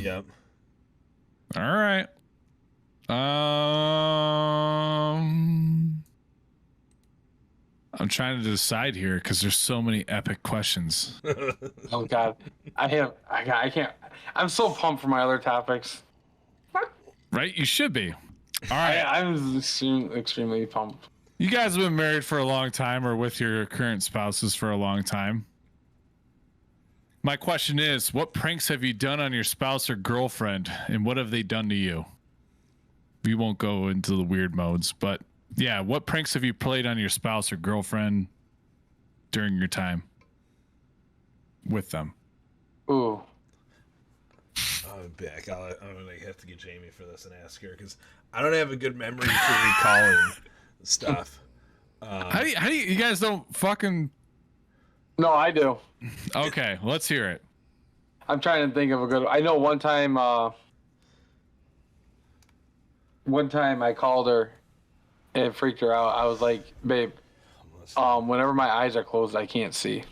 Yep. All right. I'm trying to decide here because there's so many epic questions. Oh God, I can't. I'm so pumped for my other topics. Right? You should be. All right. I'm extremely pumped. You guys have been married for a long time or with your current spouses for a long time. My question is, what pranks have you done on your spouse or girlfriend, and what have they done to you? We won't go into the weird modes, but yeah, what pranks have you played on your spouse or girlfriend during your time with them? Ooh. I'm back. I'm gonna have to get Jamie for this and ask her because I don't have a good memory for recalling stuff. How do you guys don't fucking? No, I do. Okay, let's hear it. I'm trying to think of a good. I know one time I called her and it freaked her out. I was like, babe, whenever my eyes are closed, I can't see.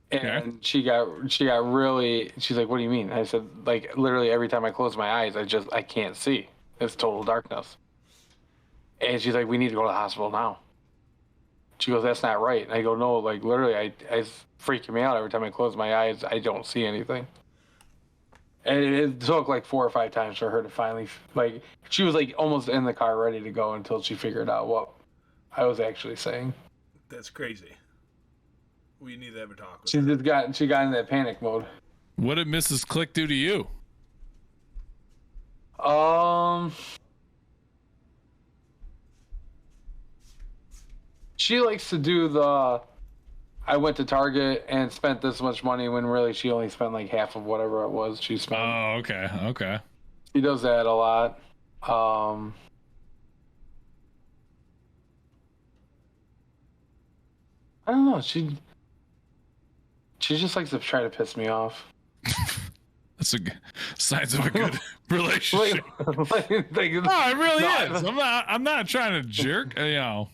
And she got really, she's like, what do you mean? I said, like, literally every time I close my eyes, I can't see. It's total darkness. And she's like, we need to go to the hospital now. She goes, that's not right. And I go, no, like, literally, it's freaking me out every time I close my eyes. I don't see anything. And it took like 4 or 5 times for her to finally, like, she was like almost in the car ready to go until she figured out what I was actually saying. That's crazy. We need to have a talk with She got in that panic mode. What did Mrs. Click do to you? She likes to do the, I went to Target and spent this much money when really she only spent like half of whatever it was she spent. Oh, okay. Okay. She does that a lot. I don't know. She just likes to try to piss me off. That's signs of a good relationship. No, it really is. I'm not trying to jerk. You know.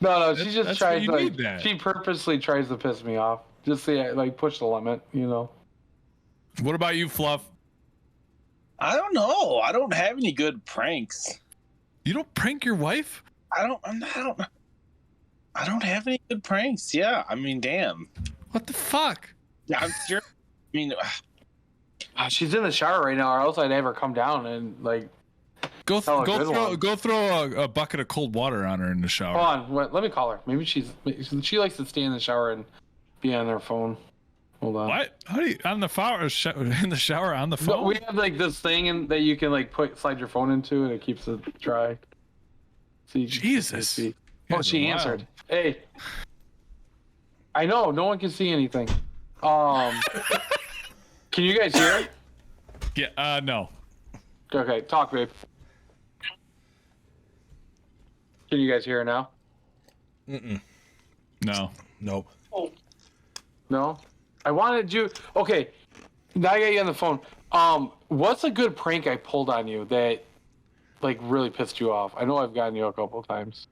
No. She just tries to. She purposely tries to piss me off. Just say like push the limit. You know. What about you, Fluff? I don't know. I don't have any good pranks. You don't prank your wife? I don't have any good pranks. Yeah, I mean, damn. What the fuck? Yeah, I'm sure. I mean, she's in the shower right now, or else I'd have her come down and like. Go throw a bucket of cold water on her in the shower. Hold on, let me call her. Maybe she likes to stay in the shower and be on her phone. Hold on. What? How do you in the shower on the phone? No, we have like this thing that you can like slide your phone into and it keeps it dry. See, Jesus. Oh, she answered. Hey. I know, no one can see anything. Can you guys hear it? Yeah, no. Okay, talk, babe. Can you guys hear it now? No. Nope. Oh. No? I wanted you. Okay, now I got you on the phone. What's a good prank I pulled on you that, like, really pissed you off? I know I've gotten you a couple times.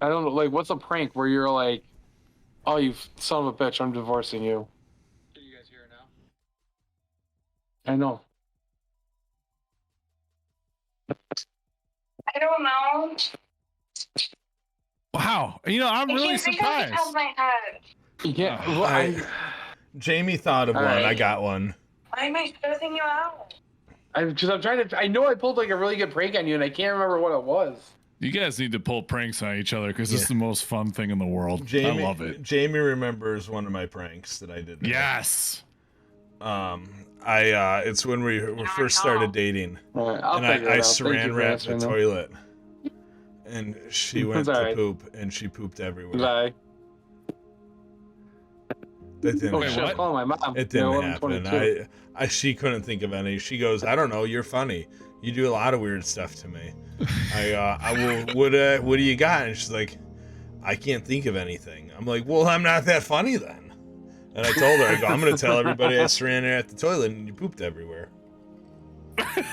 I don't know, like, what's a prank where you're like, oh, you son of a bitch, I'm divorcing you. Can you guys hear it now? I know. I don't know. Wow. You know, I'm really surprised. Because my head. Yeah, Jamie thought of one. Right. I got one. Why am I stressing you out? Because I'm trying to. I know I pulled like a really good prank on you, and I can't remember what it was. You guys need to pull pranks on each other because it's the most fun thing in the world. I love it. Jamie remembers one of my pranks that I did. Yes. It's when we first started dating, and I saran wrapped the toilet, and she went to poop, and she pooped everywhere. Bye. That didn't happen. Calling my mom. It didn't happen. She couldn't think of any. She goes, I don't know. You're funny. You do a lot of weird stuff to me. What do you got? And she's like, I can't think of anything. I'm like, well, I'm not that funny then. And I told her, I'm going to tell everybody I saran at the toilet and you pooped everywhere. I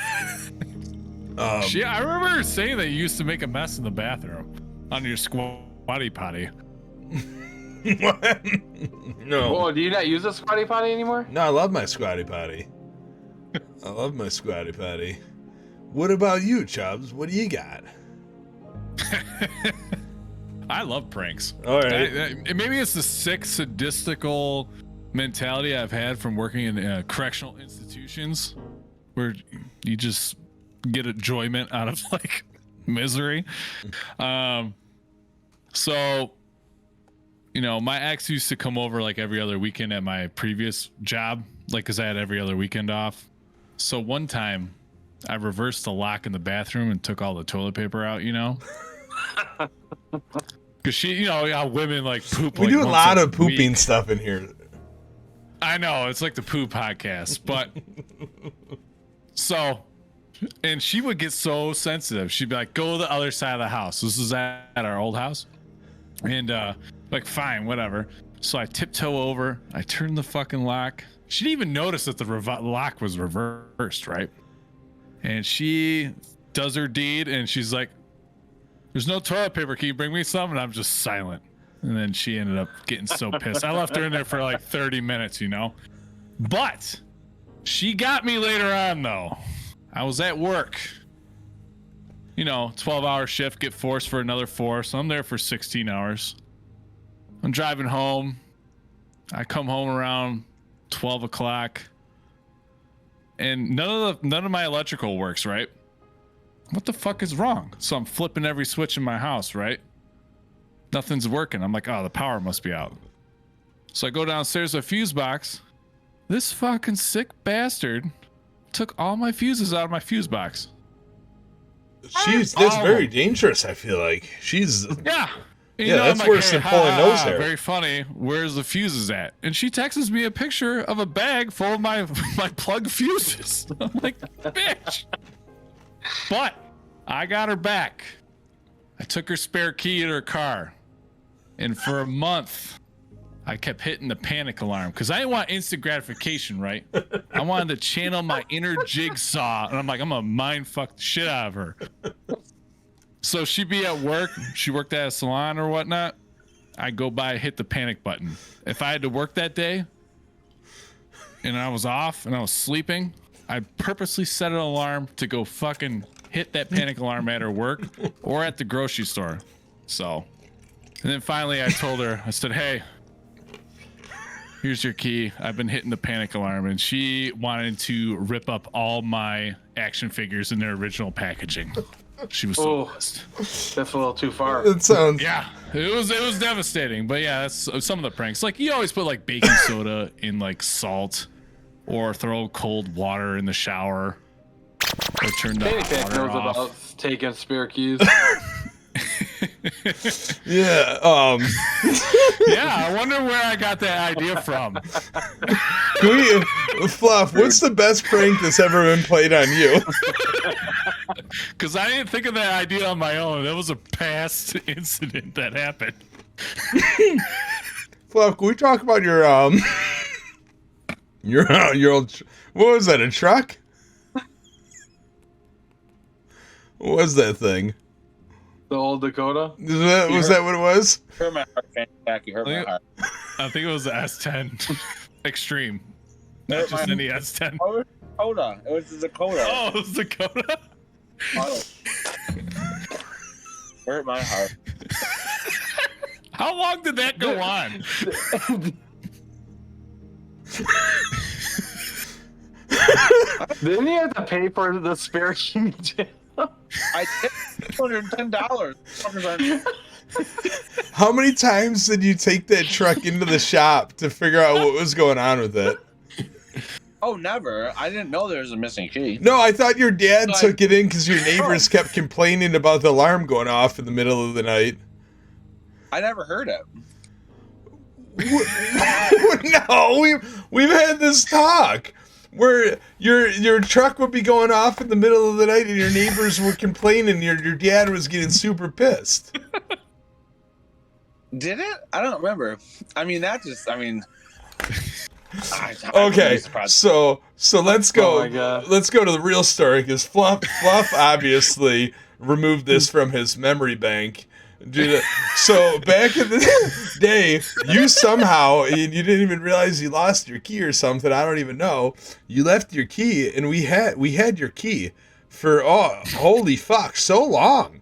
remember her saying that you used to make a mess in the bathroom on your squatty potty. What? No. Oh, do you not use a squatty potty anymore? No, I love my squatty potty. I love my squatty potty. What about you, Chubbs? What do you got? I love pranks. All right. Maybe it's the sick, sadistical mentality I've had from working in correctional institutions, where you just get enjoyment out of like misery. So, you know, my ex used to come over like every other weekend at my previous job, like because I had every other weekend off. So one time, I reversed the lock in the bathroom and took all the toilet paper out, you know? Because she, you know, how women like poop. We like do a once lot of pooping week. stuff in here. I know, it's like the poo podcast, but so, and she would get so sensitive. She'd be like, go to the other side of the house. This is at our old house. And like, fine, whatever. So I tiptoe over, I turn the fucking lock. She didn't even notice that the lock was reversed, right? And she does her deed, and she's like, there's no toilet paper. Can you bring me some? And I'm just silent. And then she ended up getting so pissed. I left her in there for like 30 minutes, you know? But she got me later on, though. I was at work. You know, 12-hour shift, get forced for another 4. So I'm there for 16 hours. I'm driving home. I come home around 12 o'clock. And none of my electrical works, right? What the fuck is wrong? So I'm flipping every switch in my house, right? Nothing's working. I'm like, oh, the power must be out. So I go downstairs to a fuse box. This fucking sick bastard took all my fuses out of my fuse box. That's very dangerous, I feel like. She's... Yeah. And, yeah, that's worse than pulling nose hair. Very funny. Where's the fuses at? And she texts me a picture of a bag full of my plug fuses. I'm like, bitch. But I got her back. I took her spare key in her car. And for a month, I kept hitting the panic alarm because I didn't want instant gratification, right? I wanted to channel my inner jigsaw. And I'm like, I'm going to mind fuck the shit out of her. So she'd be at work. She worked at a salon or whatnot. I'd go by, hit the panic button. If I had to work that day and I was off and I was sleeping, I purposely set an alarm to go fucking hit that panic alarm at her work or at the grocery store. So, and then finally I told her, I said, hey, here's your key. I've been hitting the panic alarm. And she wanted to rip up all my action figures in their original packaging. She was so pissed. That's a little too far. It sounds... Yeah, it was devastating. But yeah, that's some of the pranks. Like, you always put like baking soda in like salt, or throw cold water in the shower, or turn the hot FannyPack water knows off. about taking spare keys. Yeah. Yeah, I wonder where I got that idea from. Fluff, what's the best prank that's ever been played on you? Because I didn't think of that idea on my own. That was a past incident that happened. Fluff, can we talk about your old, what was that, a truck? What was that thing? The old Dakota. Was that what it was? You hurt my heart, FannyPack. You hurt my heart. I think it was the S10 Extreme. No, Not just my- any S10. Oh, Dakota. It was the Dakota. Oh, it was Dakota? Oh. Hurt my heart. How long did that go on? Didn't he have to pay for the spare key? I did $210. How many times did you take that truck into the shop to figure out what was going on with it? Oh, never. I didn't know there was a missing key. No, I thought your dad Like- took it in because your neighbors kept complaining about the alarm going off in the middle of the night. I never heard it. No, we've had this talk where your truck would be going off in the middle of the night and your neighbors were complaining. Your dad was getting super pissed. Did it? I don't remember. I mean, Okay, so let's go. Oh my God. Let's go to the real story because Fluff obviously removed this from his memory bank. Dude, so back in the day, you somehow, and you didn't even realize you lost your key or something. I don't even know. You left your key, and we had your key for holy fuck, so long.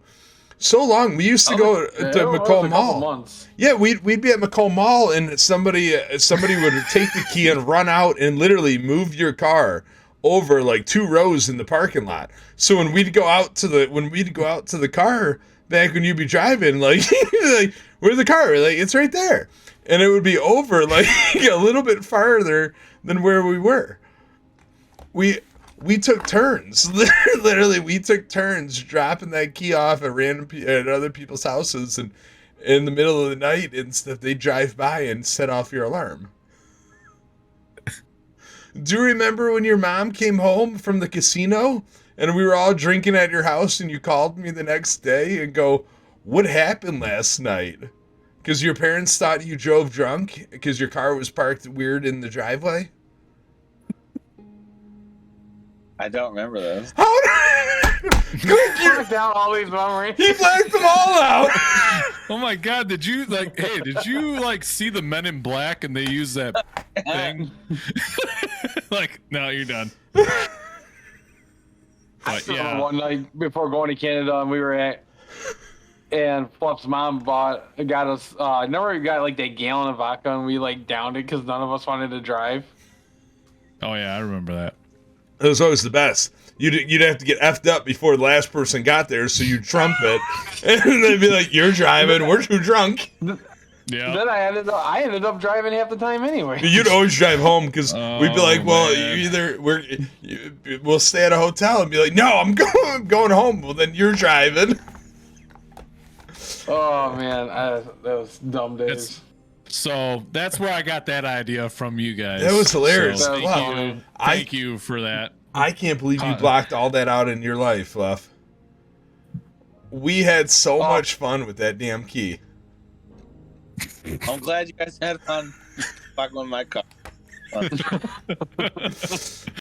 So long. We used to go to McCall Mall. Months. Yeah, we'd be at McCall Mall, and somebody would take the key and run out and literally move your car over like 2 rows in the parking lot. So when we'd go out to the car back when you'd be driving, like, like, where's the car? Like, it's right there. And it would be over like a little bit farther than where we were. We took turns. Literally, we took turns dropping that key off at other people's houses and in the middle of the night, and stuff. They drive by and set off your alarm. Do you remember when your mom came home from the casino and we were all drinking at your house and you called me the next day and go, what happened last night? Because your parents thought you drove drunk because your car was parked weird in the driveway? I don't remember those. He blacked out all these memories. He blacked them all out. Oh my God! Did you see the Men in Black and they use that thing? Like, no, you're done. I remember one night before going to Canada, and Fluff's mom got us. Remember we got like that gallon of vodka and we like downed it because none of us wanted to drive. Oh yeah, I remember that. It was always the best. You'd have to get effed up before the last person got there, so you'd trump it, and they'd be like, "You're driving. We're too drunk." Yeah. Then I ended up driving half the time anyway. You'd always drive home because we'd be like, "Well, man. we'll stay at a hotel," and be like, "No, I'm going home." Well, then you're driving. Oh man, that was dumb days. So that's where I got that idea from you guys. That was hilarious. So Wow. thank you for that. I can't believe you blocked all that out in your life, Fluff. We had so much fun with that damn key. I'm glad you guys had fun fucking with my car.